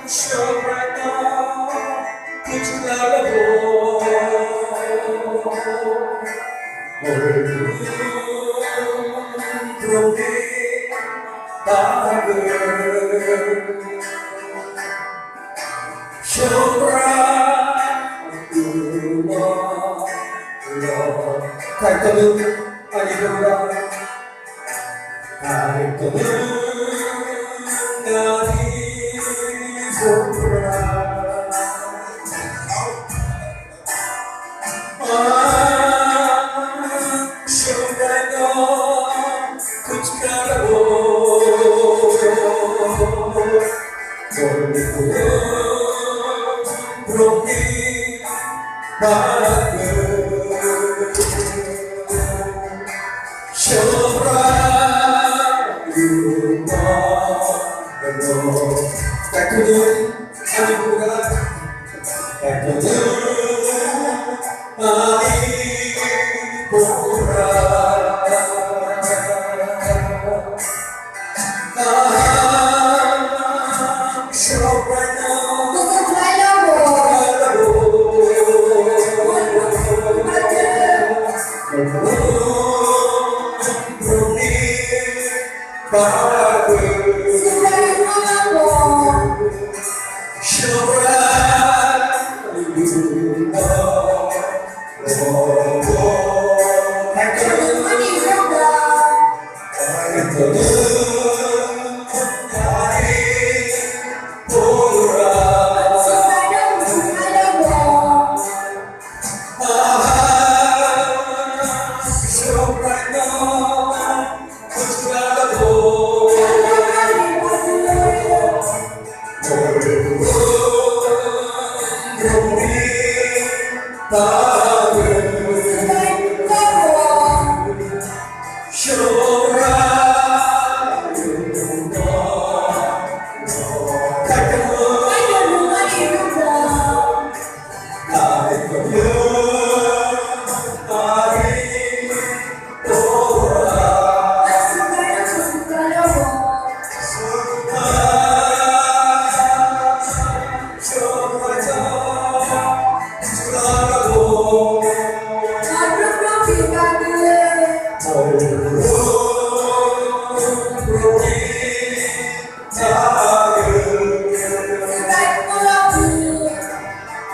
show right now, put your love broken power. Show bright your love. Kahit anong alibaba, kahit anong nalibobra. Show right now, kung kaya broken power. Show bright your love. Kahit anong alibobra, kahit anong alibobra. Show right now, power. Show right you love. Show right now, put your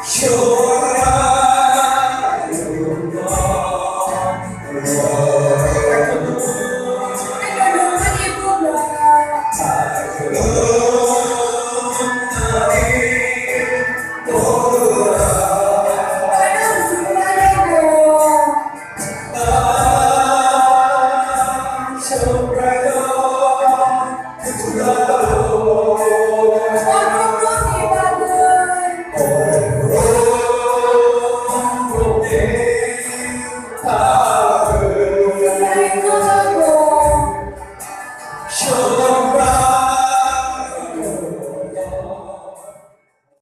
show right your love.